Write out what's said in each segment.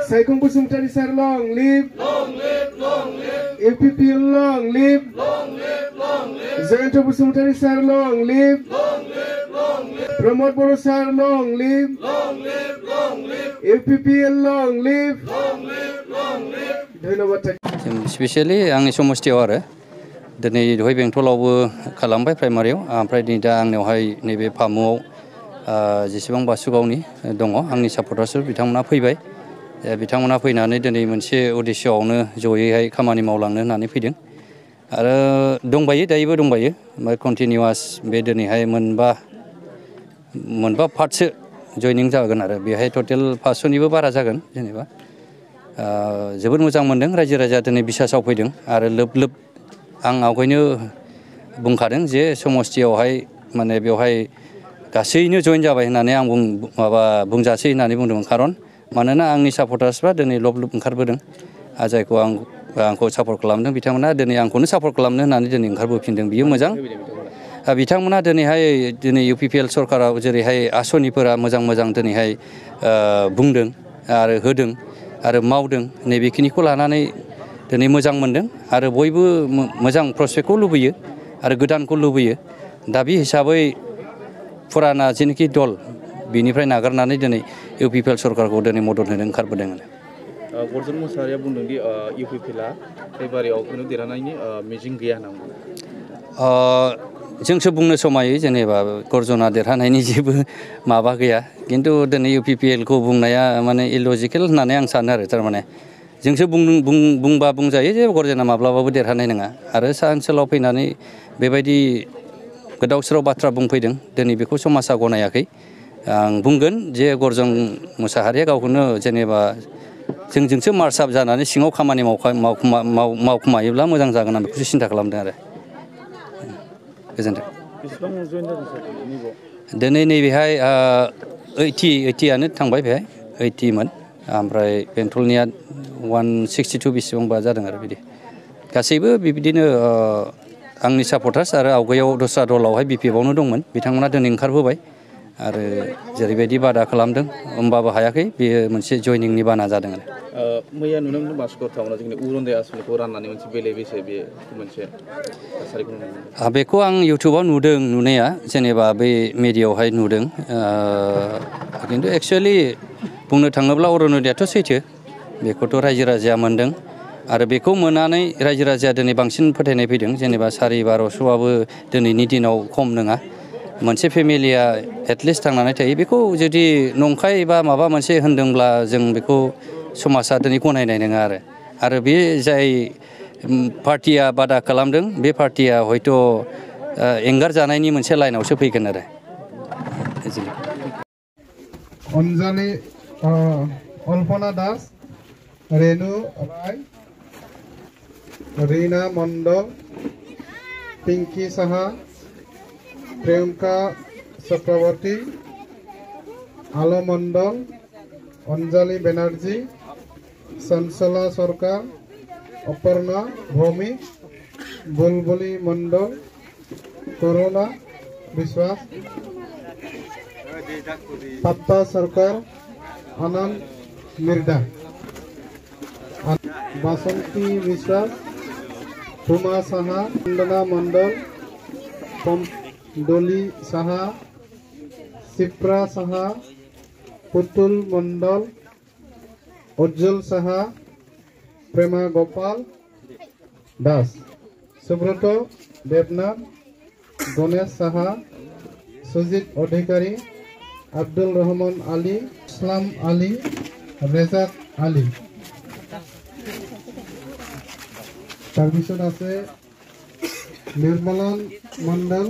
Saikong Bsumtari sir, long live. Long live, long live. UPPL long live. Long live, long live. Jayanto Bsumtari sir, long live. Long live, long live. Pramod Boro sir, long live. Long live, long live. UPPL long live. Long live, long live. धन्यवाद। Specially आंनि समस्थियाव आरो दिनै दहाय बेंटलावबो खालामबाय प्राइमारियाव ओमफ्राय नै दा आंनियावहाय नैबे फामुआव जेसेबां बासुगावनि दङ आंनि सापर्टार्सफोर बिथांमोना फैबाय बिथांमोना फैनानै दिनै मोनसे उद्देश्यआवनो जयैहाय खामानि मावलांनो होननानै फैदों आरो दंबायो दायोबो दंबायो ओमफ्राय कन्टिनिउआस बे दिनैहाय मोनबा पार्टसो जयनिं जागोन आरो बेहाय टटेल 500निबो बारा जागोन जेनेबा जोबोद मोजां मोनदों रायजो राजा दिनै बिसासाव फैदों आरो लोब लोब आं आवगायनो बुंखादों जे समस्थियावहाय माने बेवहाय गासैनो जइन जाबाय होननानै आं बुंजासै होननानै बुंदोंमोन खारन मानोना आंनि सापर्टार्सफ्रा दिनै लब लब ओंखारबोदों जायखौ आंखौ सापर्ट खालामदों बिथांमोना दिनै आंखौनो सापर्ट खालामनो होननानै दिनै ओंखारबोफिनदों बियो मोजां बिथांमोना दिनै UPPL सरकाराव जेरैहाय आसनिफोरा मोजां मोजां दिनैहाय बुंदों आरो होदों आरो मावदों नैबेखिनिखौ लानानै दिनै मोजां मोनदों आरो बयबो मोजां प्रस्पेक्टखौ लुबैयो आरो गोदानखौ लुबैयो दा बे हिसाबै फुराना जेनोखि दल बिनिफ्राय नागारनानै दिनै UPPL सरकारखौ दिनै मदद होनो ओंखारबोदों गर्जन मोसाहारिया बुंदों दि UPPLआ फैबारियाव खुनु देरहानायनि मिजिं गैया होनना बुंदों जोंसो बुंनो समायो जेनेबा गर्जना देरहानायनि जेबो माबा गैया खिन्थु दिनै UPPLखौ बुंनाया माने इलजिकेल होननानै आं सानो आरो थारमाने जोंसो बुंबा बुंजायो जे गर्जना माब्लाबाबो देरहानाय नङा आरो सा ओनसोलाव फैनानै बेबायदि गोदाव सोराव बाथ्रा बुंफैदों दिनै बेखौ समाजा गनायाखै आं बुंगोन जे गर्जन मोसाहारिया गावखौनो जेनेबा जोंजोंसो मार्चआप जानानै सिङाव खामानि मावखुमायोब्ला मोजां जागोन आं बेखौसो सिन्था खालामदों आरो गोजोन्थों दिनै नैबेहाय 80आनो थांबाय बेहाय 80मोन ओमफ्राय बेंटलनिया 162 बेसेबांबा जादों आरो बिदि गासैबो बिदिनो आंनि सापर्टार्स आरो आवगायाव दस्रा दलावहाय BPFआवनो दंमोन बिथांमोना दिनै ओंखारबोबाय आरो जेरैबायदि बादा खालामदों होमबाबो हायाखै बेयो मोनसे जयनिंनि बाना जादों आरो मैया नुनो मोनदों बासुगाव टाउनाव जोंनि उरुन्दै आसनिखौ राननानै मोनसे बेले बेजे बे मोनसे थासारिखौ नुनो मोनदों बेखौ आं इउटुबाव नुदों नुनाया जेनेबा बै मिडियायावहाय नुदों खिन्थु एक्सुवेलि बुंनो थाङोब्ला अरुनदयाथ' सैथो बेखौथ' रायजो राजाया मोनदों आरो बेखौ मोननानै रायजो राजाया दिनै बांसिन फोथायनाय फैदों जेनेबा 1250आबो दिनैनि दिनाव खम नङा मोनसे फेमिलिया एटलिस्ट थांनानै थायो बेखौ जुदि नंखाय बा माबा मोनसे होनदोंब्ला जों बेखौ समाजा दिनै गनायनाय नङा आरो बे जाय पार्टिया बादा खालामदों बे पार्टिया हयथ' एंगारजानायनि मोनसे लाइनावसो फैगोन आरो अनजालि अल्पना दास रेणु राय रीना मंडल पिंकी साहा प्रियंका चक्रवर्ती आलो मंडल अंजलि बेनार्जी संसला सरकार अपर्णा भौमिक बुलबुली मंडल करुणा विश्वास पप्पा सरकार आनंद मिर्दा बासंती विश्वास हुमा साहा वंदना मंडल डोली साहा सिप्रा साहा पुतुल मंडल उज्जवल साहा प्रेमा गोपाल दास सुब्रत देवनाथ गणेश साहा सुजित अधिकारी अब्दुल रहमान आली इस्लाम आली रेजाक आली তাৰপিছত আছে निर्मलन मंडल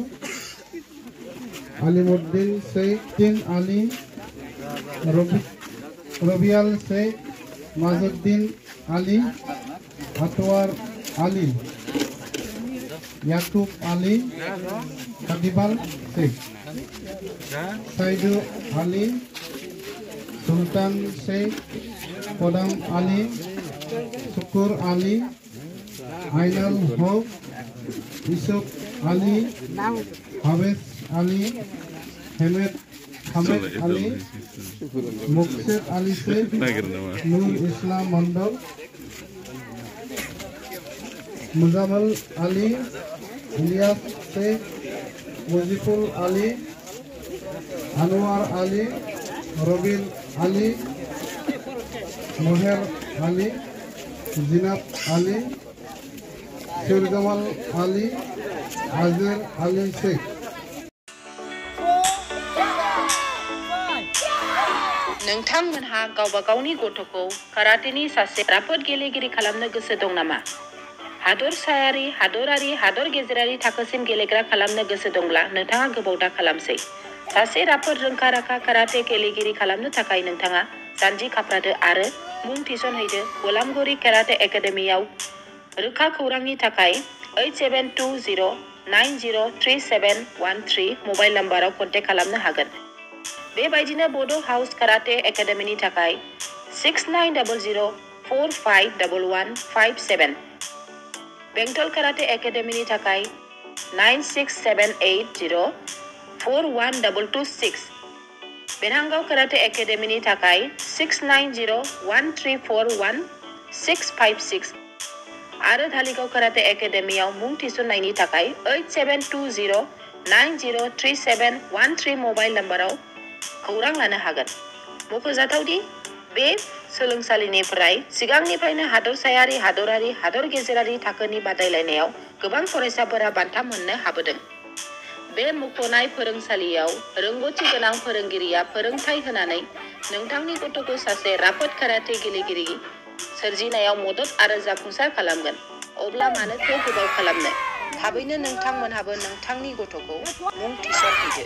आलिमुद्दीन शेख आली रबियाल शेख माजुद्दीन आली अतवार आली याकूब आली हबीबाल शेख साइदु आली सुल्तान शेख कोदाम आली शुकुर आली आइनाल हक यूसुफ आली हावेस आली हेमेद अली मुकसेद आली शेख नूर इस्लाम मंडल मुजाम्मल आली इलियास शेख मुजीबुल आली अनवार आली रबिन आली मोहर आली जिनाब आली शेरजमाल आली आजर आली शेख नोंथांमोनहा गावबा गावनि गथ'खौ काराटेनि सासे राफोद गेलेगिरि खालामनो गोसो दं नामा? हादरसायारि, हादरारि, हादर गेजेरारि थाखोसिम गेलेग्रा खालामनो गोसो दंब्ला नोंथाङा गोबाव दा खालामसै। सासे राफोद रोंखा-राखा काराटे गेलेगिरि खालामनो थाखाय नोंथाङा जानजि खाफ्रादो आरो मुं थिसनहैदो गलामगुरि काराटे एकाडेमियाव। रोखा खौरांनि थाखाय 8720903713 मबाइल नम्बराव कन्टेक्ट खालामनो हागोन। बेबायदिनो बड' हाउस काराटे एकाडेमिनि थाखाय 6900451157, बेंटल काराटे एकाडेमिनि थाखाय 9678041226, बेरहांगाव काराटे एकाडेमिनि थाखाय 6901341656 आरो धालिगाव काराटे एकाडेमियाव मुं थिसननायनि थाखाय 8720903713 मबाइल नम्बराव खौरां लानो हागोन। मख'जाथावदि बे सोलोंसालिनिफ्राय सिगांनिफ्रायनो हादरसायारि, हादरारि, हादर गेजेरारि थाखोनि बादायलायनायाव गोबां फरायसाफोरा बान्था मोननो हाबोदों। बे मुंख'नाय फोरोंसालियाव रोंग'थि गोनां फोरोंगिरिया फोरोंथाय होनानै नोंथांनि गथ'खौ सासे राफोद काराटे गेलेगिरि सोरजिनायाव मदद आरो जाफुंसार खालामगोन। अब्ला मानोथो गोबाव खालामनो? थाबैनो नोंथांमोनहाबो नोंथांनि गथ'खौ मुं थिसनहैदो।